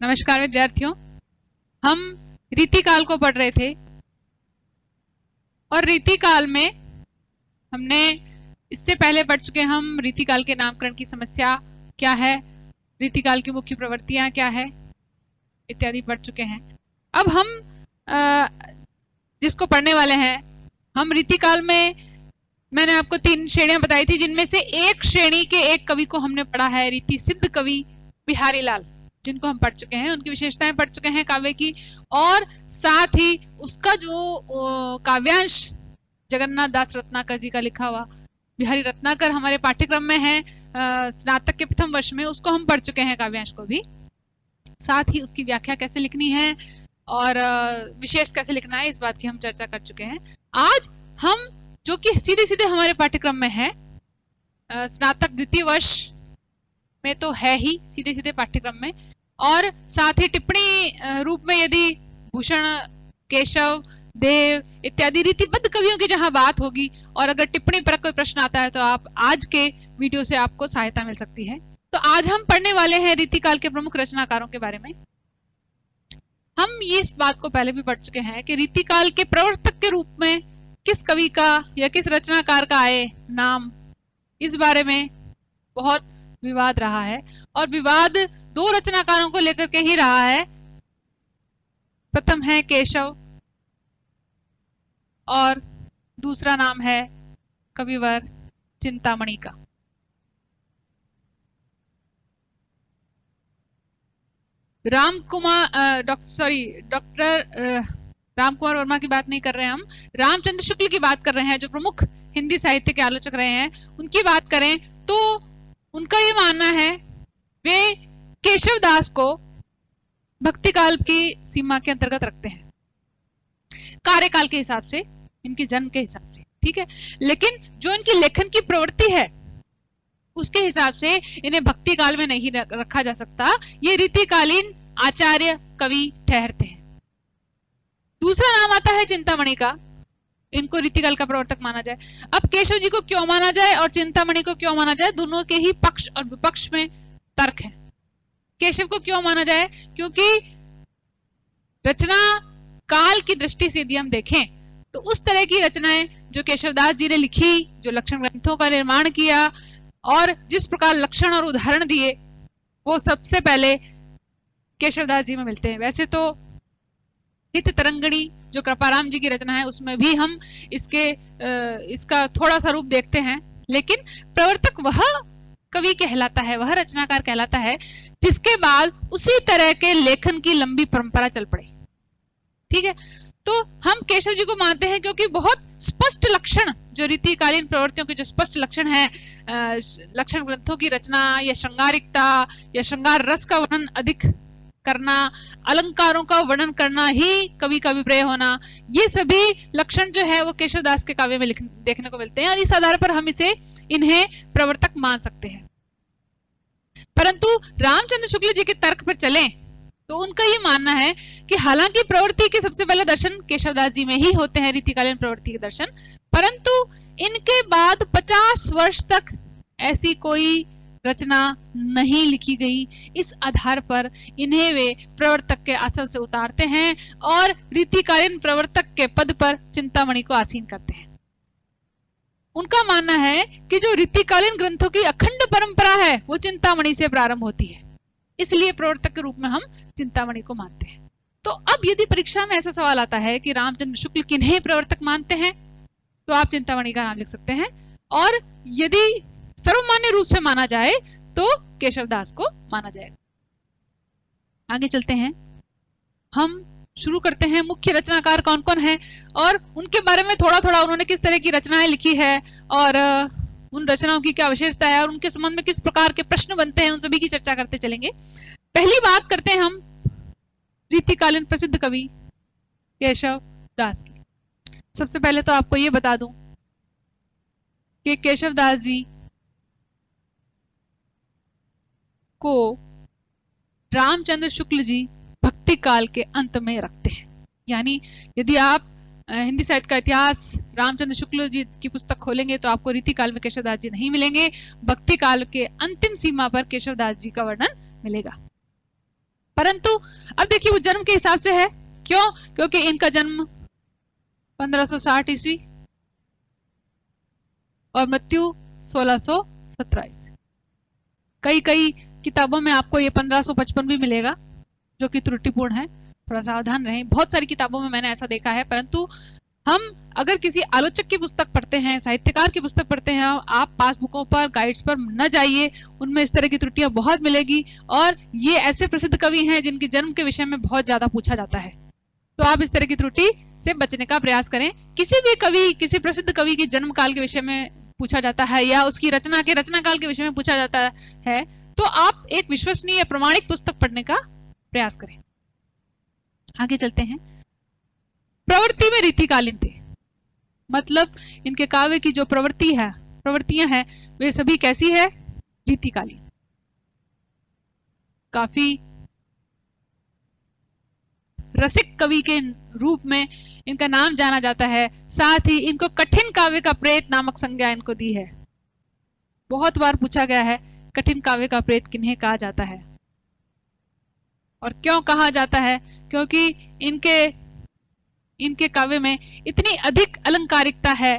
नमस्कार विद्यार्थियों, हम रीतिकाल को पढ़ रहे थे और रीतिकाल में हमने इससे पहले पढ़ चुके हैं हम रीतिकाल के नामकरण की समस्या क्या है, रीतिकाल की मुख्य प्रवृत्तियां क्या है इत्यादि पढ़ चुके हैं। अब हम जिसको पढ़ने वाले हैं, हम रीतिकाल में मैंने आपको 3 श्रेणियां बताई थी, जिनमें से एक श्रेणी के एक कवि को हमने पढ़ा है, रीति सिद्ध कवि बिहारी लाल, जिनको हम पढ़ चुके हैं, उनकी विशेषताएं पढ़ चुके हैं काव्य की, और साथ ही उसका जो काव्यांश जगन्नाथ दास रत्नाकर जी का लिखा हुआ, बिहारी रत्नाकर हमारे पाठ्यक्रम में है स्नातक के प्रथम वर्ष में, उसको हम पढ़ चुके हैं काव्यांश को भी। साथ ही उसकी व्याख्या कैसे लिखनी है और विशेष कैसे लिखना है, इस बात की हम चर्चा कर चुके हैं। आज हम जो कि सीधे सीधे हमारे पाठ्यक्रम में है, स्नातक द्वितीय वर्ष में तो है ही सीधे सीधे पाठ्यक्रम में, और साथ ही टिप्पणी रूप में यदि भूषण, केशव, देव इत्यादि रीतिबद्ध कवियों की जहां बात होगी और अगर टिप्पणी पर कोई प्रश्न आता है तो आप आज के वीडियो से आपको सहायता मिल सकती है। तो आज हम पढ़ने वाले हैं रीतिकाल के प्रमुख रचनाकारों के बारे में। हम ये इस बात को पहले भी पढ़ चुके हैं कि रीतिकाल के प्रवर्तक के रूप में किस कवि का या किस रचनाकार का आए नाम, इस बारे में बहुत विवाद रहा है, और विवाद 2 रचनाकारों को लेकर के ही रहा है। प्रथम है केशव और दूसरा नाम है कविवर चिंतामणि का। डॉक्टर रामकुमार वर्मा की बात नहीं कर रहे हैं, हम रामचंद्र शुक्ल की बात कर रहे हैं, जो प्रमुख हिंदी साहित्य के आलोचक रहे हैं। उनकी बात करें तो उनका ये मानना है, वे केशव दास को भक्ति काल की सीमा के अंतर्गत रखते हैं, कार्यकाल के हिसाब से, इनके जन्म के हिसाब से, ठीक है, लेकिन जो इनकी लेखन की प्रवृत्ति है उसके हिसाब से इन्हें भक्ति काल में नहीं रखा जा सकता। ये रीतिकालीन आचार्य कवि ठहरते हैं। दूसरा नाम आता है चिंतामणि का, इनको रीतिकाल का प्रवर्तक माना जाए। अब केशव जी को क्यों माना जाए और चिंतामणि को क्यों माना जाए, दोनों के ही पक्ष और विपक्ष में तर्क है। केशव को क्यों माना जाए, क्योंकि रचना काल की दृष्टि से यदि हम देखें तो उस तरह की रचनाएं जो केशवदास जी ने लिखी, जो लक्षण ग्रंथों का निर्माण किया और जिस प्रकार लक्षण और उदाहरण दिए, वो सबसे पहले केशवदास जी में मिलते हैं। वैसे तो हित तरंगिणी जो कृपाराम जी की रचना है, उसमें भी हम इसका थोड़ा सा रूप देखते हैं, लेकिन प्रवर्तक वह कवि कहलाता है, वह रचनाकार कहलाता है जिसके बाद उसी तरह के लेखन की लंबी परंपरा चल पड़ी। ठीक है, तो हम केशव जी को मानते हैं क्योंकि बहुत स्पष्ट लक्षण, जो रीतिकालीन प्रवृत्तियों के जो स्पष्ट लक्षण है, लक्षण ग्रंथों की रचना या श्रृंगारिकता या श्रृंगार रस का वर्णन अधिक करना, अलंकारों का वर्णन करना ही कवि का अभिप्राय होना, ये सभी लक्षण जो है वो केशवदास के काव्य में देखने को मिलते हैं, और इस आधार पर हम इन्हें प्रवर्तक मान सकते हैं। परंतु रामचंद्र शुक्ल जी के तर्क पर चलें तो उनका ये मानना है कि हालांकि प्रवृत्ति के सबसे पहले दर्शन केशवदास जी में ही होते हैं, रीतिकालीन प्रवृत्ति के दर्शन, परंतु इनके बाद 50 वर्ष तक ऐसी कोई रचना नहीं लिखी गई। इस आधार पर इन्हें वे प्रवर्तक के आसन से उतारते हैं और रीतिकालीन प्रवर्तक के पद पर चिंतामणि को आसीन करते हैं। उनका मानना है कि जो रीतिकालीन ग्रंथों की अखंड परंपरा है वो चिंतामणि से प्रारंभ होती है, इसलिए प्रवर्तक के रूप में हम चिंतामणि को मानते हैं। तो अब यदि परीक्षा में ऐसा सवाल आता है कि रामचंद्र शुक्ल किन्हें प्रवर्तक मानते हैं, तो आप चिंतामणि का नाम लिख सकते हैं, और यदि सर्वमान्य रूप से माना जाए तो केशवदास को माना जाएगा। आगे चलते हैं, हम शुरू करते हैं मुख्य रचनाकार कौन कौन है और उनके बारे में थोड़ा थोड़ा उन्होंने किस तरह की रचनाएं लिखी है और उन रचनाओं की क्या विशेषता है और उनके संबंध में किस प्रकार के प्रश्न बनते हैं, उन सभी की चर्चा करते चलेंगे। पहली बात करते हैं हम रीतिकालीन प्रसिद्ध कवि केशव दास की। सबसे पहले तो आपको ये बता दूं कि केशवदास जी को रामचंद्र शुक्ल जी भक्ति काल के अंत में रखते हैं। यानी यदि आप हिंदी साहित्य का इतिहास रामचंद्र शुक्ल जी की पुस्तक खोलेंगे तो आपको रीतिकाल में केशवदास जी नहीं मिलेंगे, भक्ति काल के अंतिम सीमा पर केशवदास जी का वर्णन मिलेगा। परंतु अब देखिए वो जन्म के हिसाब से है। क्यों? क्योंकि इनका जन्म 1560 ईस्वी और मृत्यु 1617 ईस्वी। कई किताबों में आपको ये 1555 भी मिलेगा, जो कि त्रुटिपूर्ण है, थोड़ा सावधान रहें। बहुत सारी किताबों में मैंने ऐसा देखा है, परंतु हम अगर किसी आलोचक की पुस्तक पढ़ते हैं, साहित्यकार की पुस्तक पढ़ते हैं, आप पासबुकों पर, गाइड्स पर न जाइए, उनमें इस तरह की त्रुटियां बहुत मिलेगी। और ये ऐसे प्रसिद्ध कवि हैं जिनके जन्म के विषय में बहुत ज्यादा पूछा जाता है, तो आप इस तरह की त्रुटि से बचने का प्रयास करें। किसी भी कवि, किसी प्रसिद्ध कवि के जन्म काल के विषय में पूछा जाता है या उसकी रचना काल के विषय में पूछा जाता है, तो आप एक विश्वसनीय प्रमाणिक पुस्तक पढ़ने का प्रयास करें। आगे चलते हैं। प्रवृत्ति में रीतिकालीन थे, मतलब इनके काव्य की जो प्रवृत्तियां हैं वे सभी कैसी है? रीतिकालीन। काफी रसिक कवि के रूप में इनका नाम जाना जाता है। साथ ही इनको कठिन काव्य का प्रेत नामक संज्ञा इनको दी है। बहुत बार पूछा गया है कठिन काव्य का प्रेत किन्हें कहा जाता है और क्यों कहा जाता है? क्योंकि इनके काव्य में इतनी अधिक अलंकारिकता है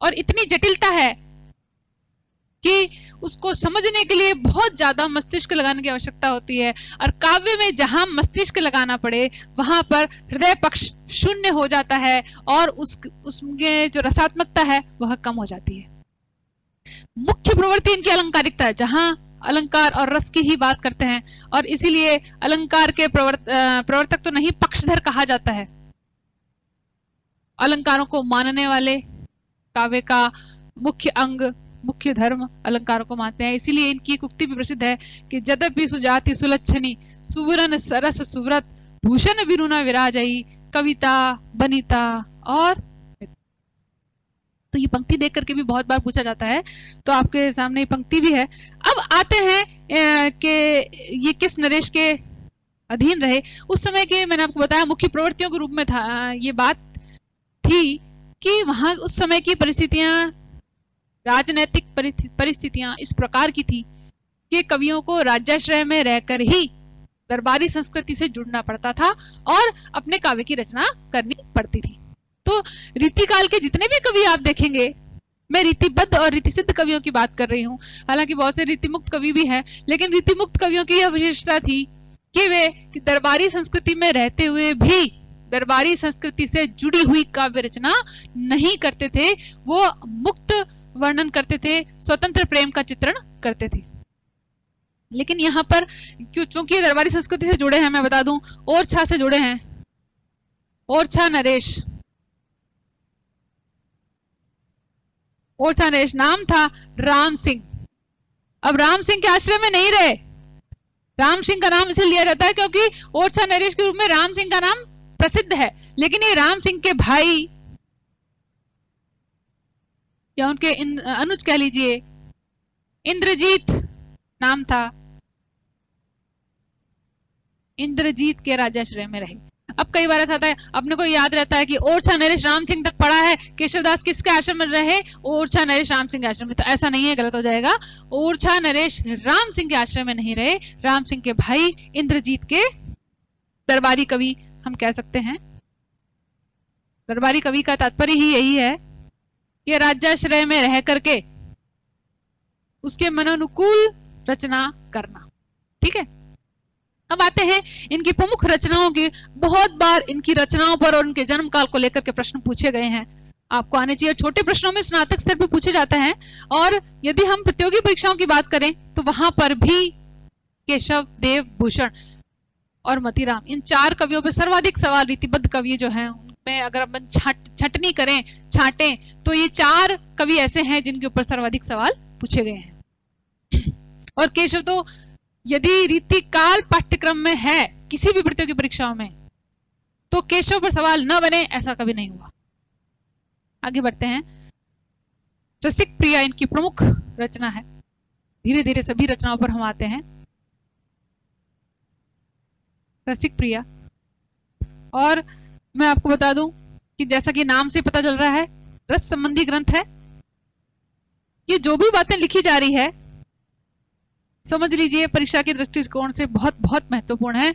और इतनी जटिलता है कि उसको समझने के लिए बहुत ज्यादा मस्तिष्क लगाने की आवश्यकता होती है। और काव्य में जहां मस्तिष्क लगाना पड़े वहां पर हृदय पक्ष शून्य हो जाता है और उसमें जो रसात्मकता है वह कम हो जाती है। मुख्य प्रवृत्ति इनकी अलंकारिकता है, जहां अलंकार और रस की ही बात करते हैं, और इसीलिए अलंकार के प्रवर्तक तो नहीं, पक्षधर कहा जाता है। अलंकारों को मानने वाले, काव्य का मुख्य अंग, मुख्य धर्म अलंकारों को मानते हैं। इसीलिए इनकी एक उक्ति भी प्रसिद्ध है कि यद्यपि सुजाति सुलक्षणी सुवरन सरस सुव्रत भूषण विरुना विराजई कविता बनिता। और तो ये पंक्ति देख करके भी बहुत बार पूछा जाता है, तो आपके सामने ये पंक्ति भी है। अब आते हैं कि ये किस नरेश के अधीन रहे। उस समय के मैंने आपको बताया मुख्य प्रवृत्तियों के रूप में था, ये बात थी कि वहां उस समय की परिस्थितियां, राजनैतिक परिस्थितियां इस प्रकार की थी कि कवियों को राज्याश्रय में रहकर ही दरबारी संस्कृति से जुड़ना पड़ता था और अपने काव्य की रचना करनी पड़ती थी। तो रीतिकाल के जितने भी कवि आप देखेंगे, मैं रीतिबद्ध और रीतिसिद्ध कवियों की बात कर रही हूँ, हालांकि बहुत से रीतिमुक्त कवि भी हैं, लेकिन रीतिमुक्त कवियों की यह विशेषता थी कि वे दरबारी संस्कृति में रहते हुए भी दरबारी संस्कृति से जुड़ी हुई काव्य रचना नहीं करते थे। वो मुक्त वर्णन करते थे, स्वतंत्र प्रेम का चित्रण करते थे। लेकिन यहाँ पर चूंकि दरबारी संस्कृति से जुड़े हैं, मैं बता दूं ओरछा से जुड़े हैं, ओरछा नरेश नाम था राम सिंह। अब राम सिंह के आश्रय में नहीं रहे। राम सिंह का नाम इसलिए लिया जाता है क्योंकि ओरछा नरेश के रूप में राम सिंह का नाम प्रसिद्ध है, लेकिन ये राम सिंह के भाई या उनके अनुज कह लीजिए, इंद्रजीत नाम था, इंद्रजीत के राजाश्रय में रहे। अब कई बार ऐसा होता है, अपने को याद रहता है कि ओरछा नरेश राम सिंह तक पढ़ा है, केशवदास किसके आश्रम में रहे? ओरछा नरेश राम सिंह के आश्रम में। तो ऐसा नहीं है, गलत हो जाएगा। ओरछा नरेश राम सिंह के आश्रम में नहीं रहे, राम सिंह के भाई इंद्रजीत के दरबारी कवि हम कह सकते हैं। दरबारी कवि का तात्पर्य ही यही है कि राज्याश्रय में रह करके उसके मनोनुकूल रचना करना। ठीक है, अब आते हैं इनकी प्रमुख रचनाओं की। बहुत बार इनकी रचनाओं पर और उनके जन्म काल को लेकर के प्रश्न पूछे गए हैं, आपको आने चाहिए। छोटे प्रश्नों में स्नातक स्तर पर पूछे जाते हैं, और यदि हम प्रतियोगी परीक्षाओं की बात करें तो वहां पर भी केशव देव भूषण और मतीराम, इन चार कवियों पर सर्वाधिक सवाल रीतिबद्ध कवि जो हैं उनमें अगर अपन छटनी करें, छांटें, तो ये चार कवि ऐसे हैं जिनके ऊपर सर्वाधिक सवाल पूछे गए हैं। और केशव तो यदि रीतिकाल पाठ्यक्रम में है किसी भी प्रतियोगी परीक्षाओं में, तो केशव पर सवाल न बने ऐसा कभी नहीं हुआ। आगे बढ़ते हैं। रसिक प्रिया इनकी प्रमुख रचना है। धीरे धीरे सभी रचनाओं पर हम आते हैं। रसिक प्रिया, और मैं आपको बता दूं कि जैसा कि नाम से पता चल रहा है, रस संबंधी ग्रंथ है। ये जो भी बातें लिखी जा रही है समझ लीजिए, परीक्षा के दृष्टिकोण से बहुत बहुत महत्वपूर्ण है।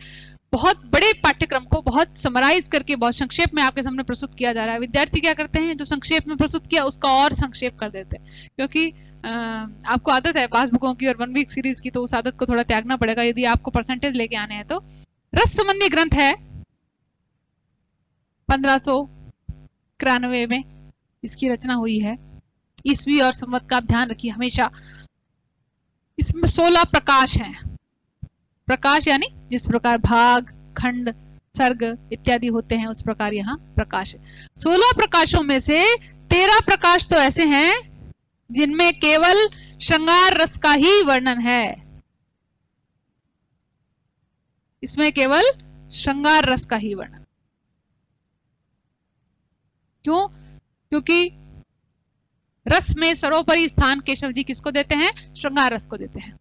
बहुत बड़े पाठ्यक्रम को बहुत समराइज करके बहुत संक्षेप में आपके सामने प्रस्तुत किया जा रहा है। विद्यार्थी क्या करते हैं, जो संक्षेप में प्रस्तुत किया उसका और संक्षेप कर देते हैं, क्योंकि आपको आदत है पासबुकों की और 1 वीक सीरीज की, तो उस आदत को थोड़ा त्यागना पड़ेगा यदि आपको परसेंटेज लेके आने हैं। तो रस संबंधी ग्रंथ है 1591 में इसकी रचना हुई है। ईस्वी और संवत का आप ध्यान रखिए हमेशा। इसमें 16 प्रकाश हैं। प्रकाश यानी जिस प्रकार भाग, खंड, सर्ग इत्यादि होते हैं उस प्रकार यहाँ प्रकाश है। 16 प्रकाशों में से 13 प्रकाश तो ऐसे हैं जिनमें केवल श्रृंगार रस का ही वर्णन है। इसमें केवल श्रृंगार रस का ही वर्णन। क्यों? क्योंकि रस में सर्वोपरि स्थान केशव जी किसको देते हैं? श्रृंगार रस को देते हैं।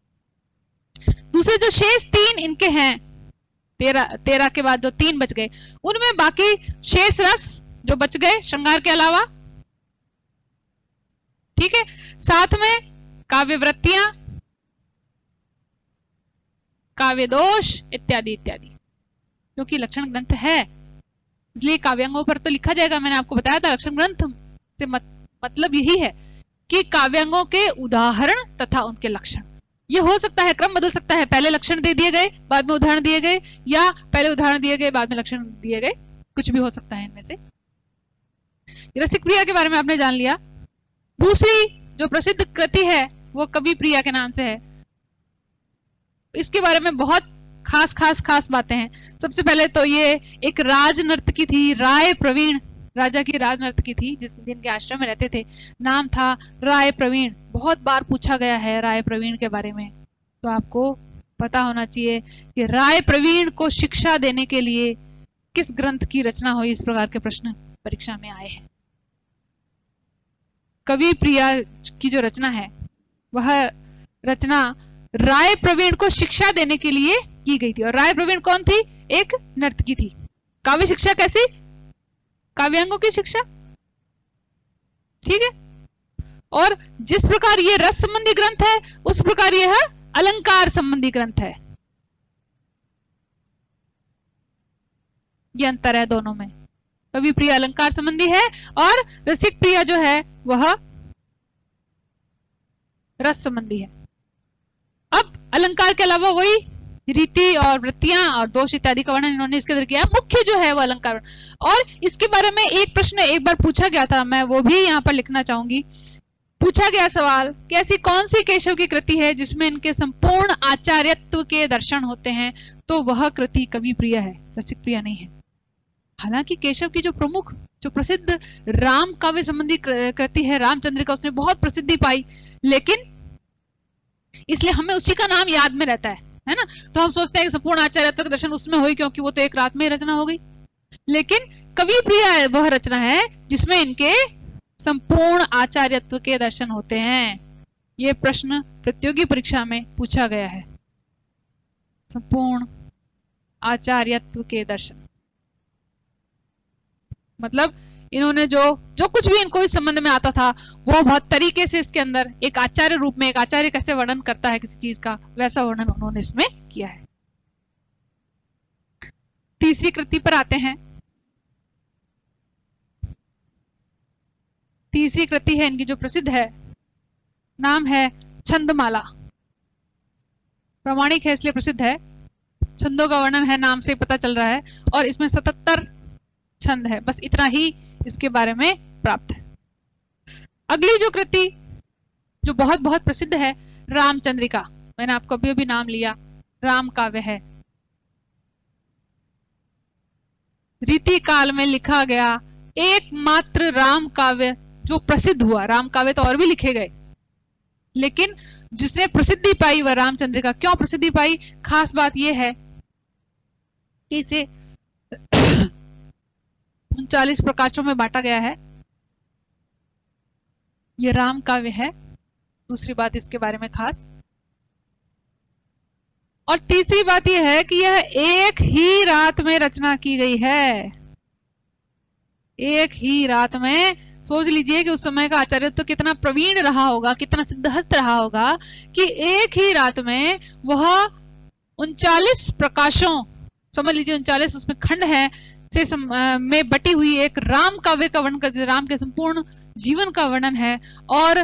दूसरे जो शेष 3 इनके हैं, 13 के बाद जो 3 बच गए, उनमें बाकी शेष रस जो बच गए श्रृंगार के अलावा, ठीक है। साथ में काव्य वृत्तियां, काव्य दोष इत्यादि इत्यादि, क्योंकि लक्षण ग्रंथ है इसलिए काव्यांगों पर तो लिखा जाएगा। मैंने आपको बताया था लक्षण ग्रंथ से मतलब यही है कि काव्यांगों के उदाहरण तथा उनके लक्षण। ये हो सकता है क्रम बदल सकता है, पहले लक्षण दे दिए गए बाद में उदाहरण दिए गए, या पहले उदाहरण दिए गए बाद में लक्षण दिए गए, कुछ भी हो सकता है इनमें से। रसिक प्रिया के बारे में आपने जान लिया। दूसरी जो प्रसिद्ध कृति है वो कवि प्रिया के नाम से है। इसके बारे में बहुत खास बातें हैं। सबसे पहले तो ये एक राजनर्तकी थी, राय प्रवीण राजा की राजनर्तकी थी जिनके आश्रम में रहते थे। नाम था राय प्रवीण। बहुत बार पूछा गया है राय प्रवीण के बारे में, तो आपको पता होना चाहिए कि राय प्रवीण को शिक्षा देने के लिए किस ग्रंथ की रचना हुई। इस प्रकार के प्रश्न परीक्षा में आए हैं। कवि प्रिया की जो रचना है वह रचना राय प्रवीण को शिक्षा देने के लिए की गई थी। और राय प्रवीण कौन थी? एक नर्तकी थी। काव्य शिक्षा कैसी? काव्यांगों की शिक्षा, ठीक है। और जिस प्रकार ये रस संबंधी ग्रंथ है उस प्रकार यह अलंकार संबंधी ग्रंथ है। ये अंतर है दोनों में। कवि प्रिया अलंकार संबंधी है और रसिक प्रिया जो है वह रस संबंधी है। अब अलंकार के अलावा वही रीति और वृत्तियां और दोष इत्यादि का वर्णन इन्होंने इसके अंदर किया। मुख्य जो है वो अलंकार। और इसके बारे में एक प्रश्न एक बार पूछा गया था, मैं वो भी यहां पर लिखना चाहूंगी। पूछा गया सवाल कि ऐसी कौन सी केशव की कृति है जिसमें इनके संपूर्ण आचार्यत्व के दर्शन होते हैं? तो वह कृति कवि प्रिया है, रसिक प्रिया नहीं है। हालांकि केशव की जो प्रमुख जो प्रसिद्ध राम काव्य संबंधी कृति है रामचंद्र का, उसने बहुत प्रसिद्धि पाई, लेकिन इसलिए हमें उसी का नाम याद में रहता है ना। तो हम सोचते हैं कि संपूर्ण आचार्यत्व का दर्शन उसमें हुई, क्योंकि वो तो एक रात में रचना हो गई। लेकिन कवि प्रिया वह रचना है जिसमें इनके संपूर्ण आचार्यत्व के दर्शन होते हैं। यह प्रश्न प्रतियोगी परीक्षा में पूछा गया है। संपूर्ण आचार्यत्व के दर्शन मतलब इन्होंने जो कुछ भी इनको इस संबंध में आता था वो बहुत तरीके से इसके अंदर एक आचार्य रूप में, एक आचार्य कैसे वर्णन करता है किसी चीज का, वैसा वर्णन उन्होंने इसमें किया है। तीसरी कृति पर आते हैं। तीसरी कृति है इनकी जो प्रसिद्ध है, नाम है छंदमाला। प्रामाणिक है इसलिए प्रसिद्ध है। छंदों का वर्णन है, नाम से पता चल रहा है। और इसमें 77 छंद है, बस इतना ही इसके बारे में प्राप्त है। अगली जो कृति जो बहुत बहुत प्रसिद्ध है, रामचंद्रिका। मैंने आपको अभी अभी नाम लिया, राम काव्य है। रीति काल में लिखा गया एकमात्र राम काव्य जो प्रसिद्ध हुआ। राम काव्य तो और भी लिखे गए, लेकिन जिसने प्रसिद्धि पाई वह रामचंद्रिका। क्यों प्रसिद्धि पाई? खास बात यह है कि इसे 39 प्रकाशों में बांटा गया है। यह राम काव्य है, दूसरी बात इसके बारे में खास। और तीसरी बात यह है कि यह एक ही रात में रचना की गई है। एक ही रात में सोच लीजिए कि उस समय का आचार्य तो कितना प्रवीण रहा होगा, कितना सिद्धहस्त रहा होगा कि एक ही रात में वह 39 प्रकाशों, समझ लीजिए 39 उसमें खंड है से में बटी हुई एक राम काव्य का वर्णन कर, राम के संपूर्ण जीवन का वर्णन है। और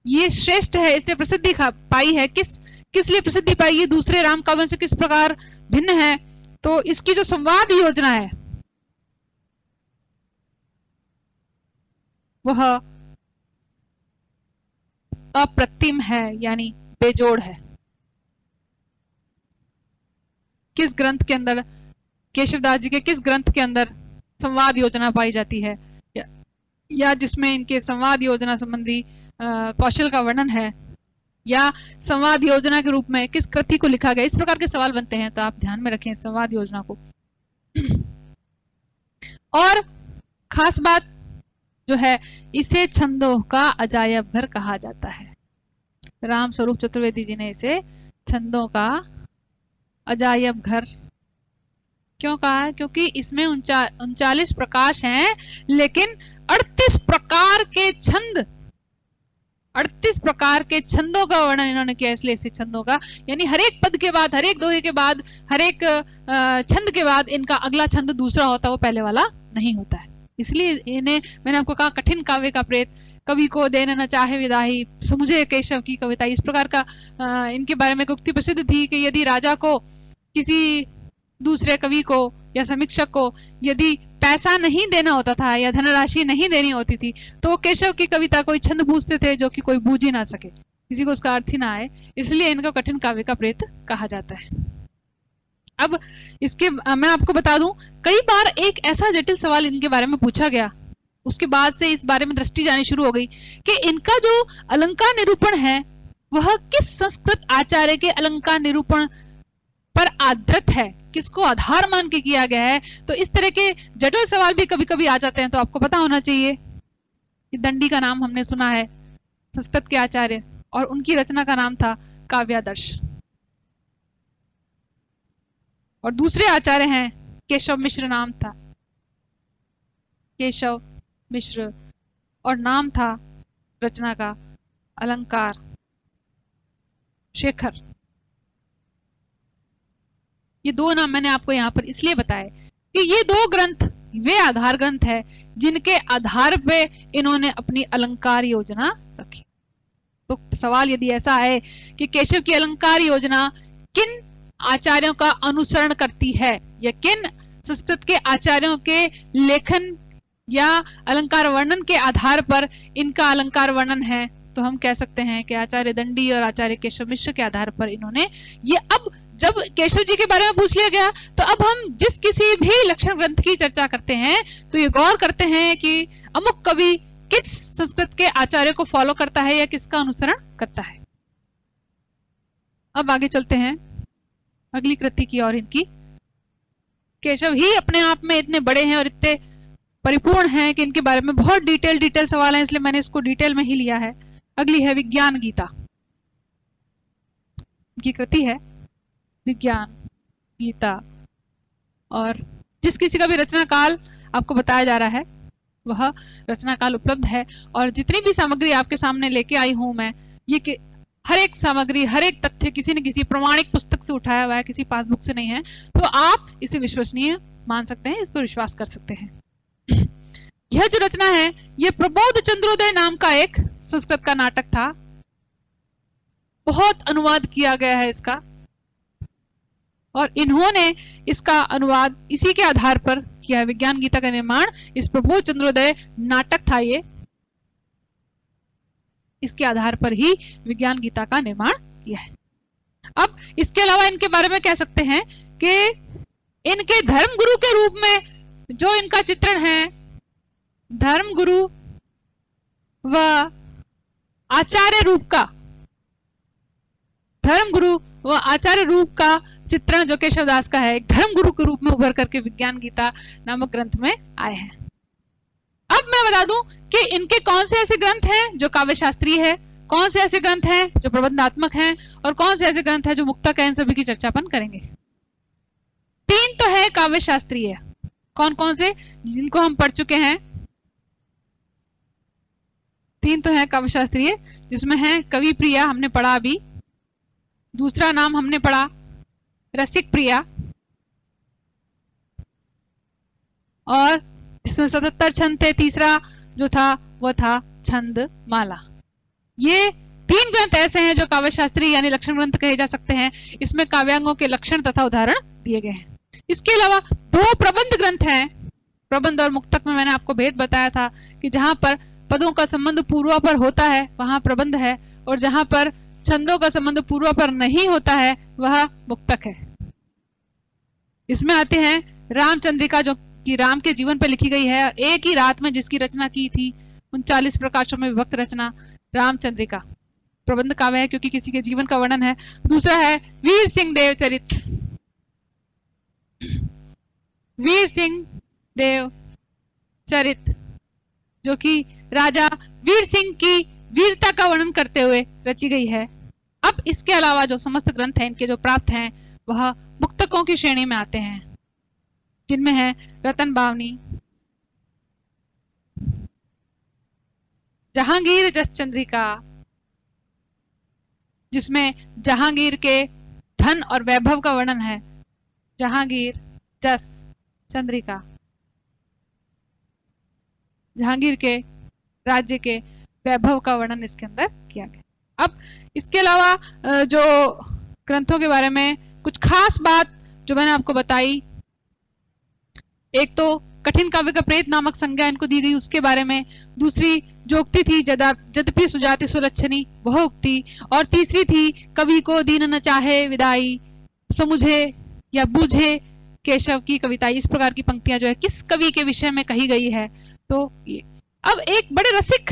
ये श्रेष्ठ है, इसने प्रसिद्धि पाई है। किस लिए प्रसिद्धि पाई? ये दूसरे राम काव्यों से किस प्रकार भिन्न है? तो इसकी जो संवाद योजना है वह अप्रतिम है, यानी बेजोड़ है। किस ग्रंथ के अंदर, केशवदास जी के किस ग्रंथ के अंदर संवाद योजना पाई जाती है, या जिसमें इनके संवाद योजना संबंधी कौशल का वर्णन है, या संवाद योजना के रूप में किस कृति को लिखा गया? इस प्रकार के सवाल बनते हैं, तो आप ध्यान में रखें संवाद योजना को। और खास बात जो है, इसे छंदों का अजायब घर कहा जाता है। राम स्वरूप चतुर्वेदी जी ने इसे छंदों का अजायब घर क्यों कहा है? क्योंकि इसमें 39 प्रकाश हैं, लेकिन 38 प्रकार के छंद, 38 प्रकार के छंदों का वर्णन इन्होंने किया, इसलिए इसे छंदों का, यानी हर एक पद के बाद, हर एक दोहे के बाद, हर एक छंद के बाद इनका अगला छंद दूसरा होता है, वो पहले वाला नहीं होता है। इसलिए इन्हें, मैंने आपको कहा, कठिन काव्य का प्रेत, कवि को देना न चाहे विदाई, समुझे केशव की कविता, इस प्रकार का इनके बारे में उक्ति प्रसिद्ध थी कि यदि राजा को, किसी दूसरे कवि को या समीक्षक को यदि पैसा नहीं देना होता था या धनराशि नहीं देनी होती थी, तो केशव की कविता कोई छंद पूछते थे जो कि कोई बूझ ही ना सके, किसी को उसका अर्थ ही ना आए, इसलिए इनको कठिन काव्य का प्रेत कहा जाता है। अब इसके मैं आपको बता दूं, कई बार एक ऐसा जटिल सवाल इनके बारे में पूछा गया, उसके बाद से इस बारे में दृष्टि जानी शुरू हो गई कि इनका जो अलंकार निरूपण है वह किस संस्कृत आचार्य के अलंकार निरूपण पर आधारित है, किसको आधार मान के किया गया है। तो इस तरह के जटिल सवाल भी कभी कभी आ जाते हैं, तो आपको पता होना चाहिए कि दंडी का नाम हमने सुना है, संस्कृत के आचार्य, और उनकी रचना का नाम था काव्यादर्श। और दूसरे आचार्य हैं केशव मिश्र, नाम था केशव मिश्र, और नाम था रचना का अलंकार शेखर। ये दो नाम मैंने आपको यहां पर इसलिए बताए कि ये दो ग्रंथ वे आधार ग्रंथ है जिनके आधार पे इन्होंने अपनी अलंकार योजना रखी। तो सवाल यदि ऐसा है कि केशव की अलंकार योजना किन आचार्यों का अनुसरण करती है, या किन संस्कृत के आचार्यों के लेखन या अलंकार वर्णन के आधार पर इनका अलंकार वर्णन है, तो हम कह सकते हैं कि आचार्य दंडी और आचार्य केशव मिश्र के आधार पर इन्होंने ये। अब जब केशव जी के बारे में पूछ लिया गया, तो अब हम जिस किसी भी लक्षण ग्रंथ की चर्चा करते हैं तो ये गौर करते हैं कि अमुक कवि किस संस्कृत के आचार्य को फॉलो करता है या किसका अनुसरण करता है। अब आगे चलते हैं अगली कृति की और। इनकी केशव ही अपने आप में इतने बड़े हैं और इतने परिपूर्ण हैं कि इनके बारे में बहुत डिटेल सवाल हैं, इसलिए मैंने इसको डिटेल में ही लिया है। अगली है विज्ञान गीता की कृति है, विज्ञान गीता। और जिस किसी का भी रचना काल आपको बताया जा रहा है वह रचना काल उपलब्ध है, और जितनी भी सामग्री आपके सामने लेके आई हूं मैं, ये कि हर एक सामग्री, हर एक तथ्य किसी न किसी प्रमाणिक पुस्तक से उठाया हुआ है, किसी पासबुक से नहीं है, तो आप इसे विश्वसनीय मान सकते हैं, इस पर विश्वास कर सकते हैं। यह जो रचना है यह प्रबोध चंद्रोदय नाम का एक संस्कृत का नाटक था, बहुत अनुवाद किया गया है इसका, और इन्होंने इसका अनुवाद इसी के आधार पर किया है। विज्ञान गीता का निर्माण इस प्रबोध चंद्रोदय नाटक था, ये इसके आधार पर ही विज्ञान गीता का निर्माण किया है। अब इसके अलावा इनके बारे में कह सकते हैं कि इनके धर्मगुरु के रूप में जो इनका चित्रण है, धर्मगुरु व आचार्य रूप का, धर्मगुरु व आचार्य रूप का चित्रण जो केशवदास का है, एक धर्मगुरु के रूप में उभर करके विज्ञान गीता नामक ग्रंथ में आए हैं। अब मैं बता दूं कि इनके कौन से ऐसे ग्रंथ हैं जो काव्य शास्त्रीय है, कौन से ऐसे ग्रंथ हैं जो प्रबंधात्मक हैं, और कौन से ऐसे ग्रंथ हैं जो मुक्तक हैं। इन सभी की चर्चा अपन करेंगे। तीन तो है काव्य शास्त्रीय, कौन कौन से, जिनको हम पढ़ चुके हैं। तीन तो है काव्य शास्त्रीय, जिसमें है कवि प्रिया, हमने पढ़ा अभी। दूसरा नाम हमने पढ़ा रसिक प्रिया, और जिसमें 77 छंद थे। तीसरा जो था वो था छंद माला। ये तीन ग्रंथ ऐसे हैं जो काव्य शास्त्री यानी लक्षण ग्रंथ कहे जा सकते हैं। इसमें काव्यांगों के लक्षण तथा उदाहरण दिए गए हैं। इसके अलावा दो प्रबंध ग्रंथ हैं। प्रबंध और मुक्तक में मैंने आपको भेद बताया था कि जहां पर पदों का संबंध पूर्वापर होता है वहां प्रबंध है, और जहां पर छंदों का संबंध पूर्वापर नहीं होता है वह मुक्तक है। इसमें आते हैं रामचंद्रिका, जो कि राम के जीवन पर लिखी गई है, एक ही रात में जिसकी रचना की थी, 39 प्रकाशों में विभक्त रचना रामचंद्रिका। प्रबंध काव्य है क्योंकि किसी के जीवन का वर्णन है। दूसरा है वीर सिंह देव चरित। वीर सिंह देव चरित जो कि राजा वीर सिंह की वीरता का वर्णन करते हुए रची गई है। अब इसके अलावा जो समस्त ग्रंथ हैं इनके जो प्राप्त हैं वह मुक्तकों की श्रेणी में आते हैं, जिनमें है रतन बावनी, जहांगीर जस चंद्रिका, जिसमें जहांगीर के धन और वैभव का वर्णन है। जहांगीर जस चंद्रिका, जहांगीर के राज्य के वैभव का वर्णन इसके अंदर किया गया। अब इसके अलावा जो ग्रंथों के बारे में कुछ खास बात जो मैंने आपको बताई, एक तो कठिन काव्य का प्रेत नामक संज्ञा इनको दी गई, उसके बारे में। दूसरी जो उक्ति थी यद्यपि सुजाति सुलक्षणी, वह उक्ति। और तीसरी थी कवि को दीन न चाहे विदाई, समुझे या बूझे केशव की कविता। इस प्रकार की पंक्तियां जो है किस कवि के विषय में कही गई है, तो ये। अब एक बड़े रसिक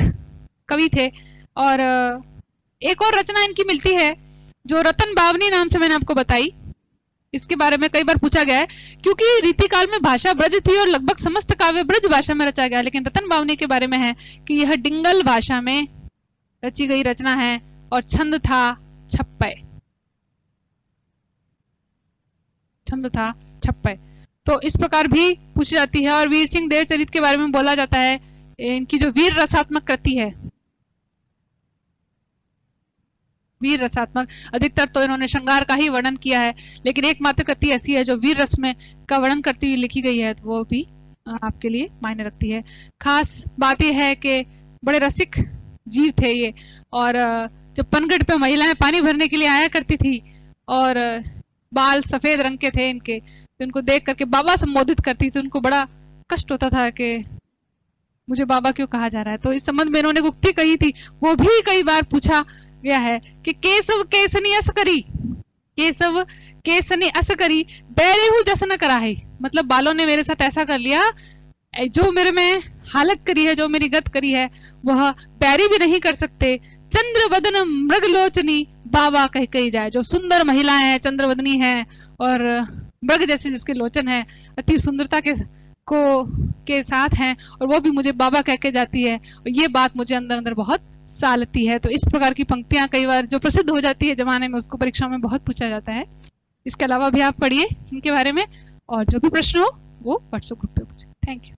कवि थे, और एक और रचना इनकी मिलती है जो रतन बावनी नाम से मैंने आपको बताई। इसके बारे में कई बार पूछा गया है, क्योंकि रीतिकाल में भाषा ब्रज थी और लगभग समस्त काव्य ब्रज भाषा में रचा गया। लेकिन रतन बावनी के बारे में है कि यह डिंगल भाषा में रची गई रचना है, और छंद था छप्पय। छंद था छप्पय। तो इस प्रकार भी पूछी जाती है। और वीर सिंह देव चरित के बारे में बोला जाता है, इनकी जो वीर रसात्मक कृति है, वीर रसात्मक, अधिकतर तो इन्होंने श्रृंगार का ही वर्णन किया है, लेकिन एकमात्र कृति ऐसी है जो वीर रस में का वर्णन करती हुई लिखी गई है, तो वो भी आपके लिए मायने रखती है। खास बात यह है कि बड़े रसिक जीव थे ये, और जब पनगढ़ पे महिलाएं पानी भरने के लिए आया करती थी और बाल सफेद रंग के थे इनके, तो इनको देख करके बाबा संबोधित करती थी। उनको बड़ा कष्ट होता था कि मुझे बाबा क्यों कहा जा रहा है। तो इस संबंध में इन्होंने उक्ति कही थी, वो भी कई बार पूछा गया है कि केशव केसनी अस करी, केशव केसनी अस करी, बैरे हूं जस न कराही। मतलब बालों ने मेरे साथ ऐसा कर लिया, जो मेरे में हालत करी है, जो मेरी गत करी है, वह बैरी भी नहीं कर सकते। चंद्र वदन मृगलोचनी, बाबा कह कही जाए। जो सुंदर महिलाएं हैं, चंद्रवदनी हैं, और मृग जैसे जिसके लोचन है, अति सुंदरता के साथ हैं, और वो भी मुझे बाबा कह के जाती है, और ये बात मुझे अंदर अंदर बहुत सालती है। तो इस प्रकार की पंक्तियां कई बार जो प्रसिद्ध हो जाती है जमाने में, उसको परीक्षा में बहुत पूछा जाता है। इसके अलावा भी आप पढ़िए इनके बारे में, और जो भी प्रश्न हो वो व्हाट्सएप ग्रुप पे पूछिए। Thank you.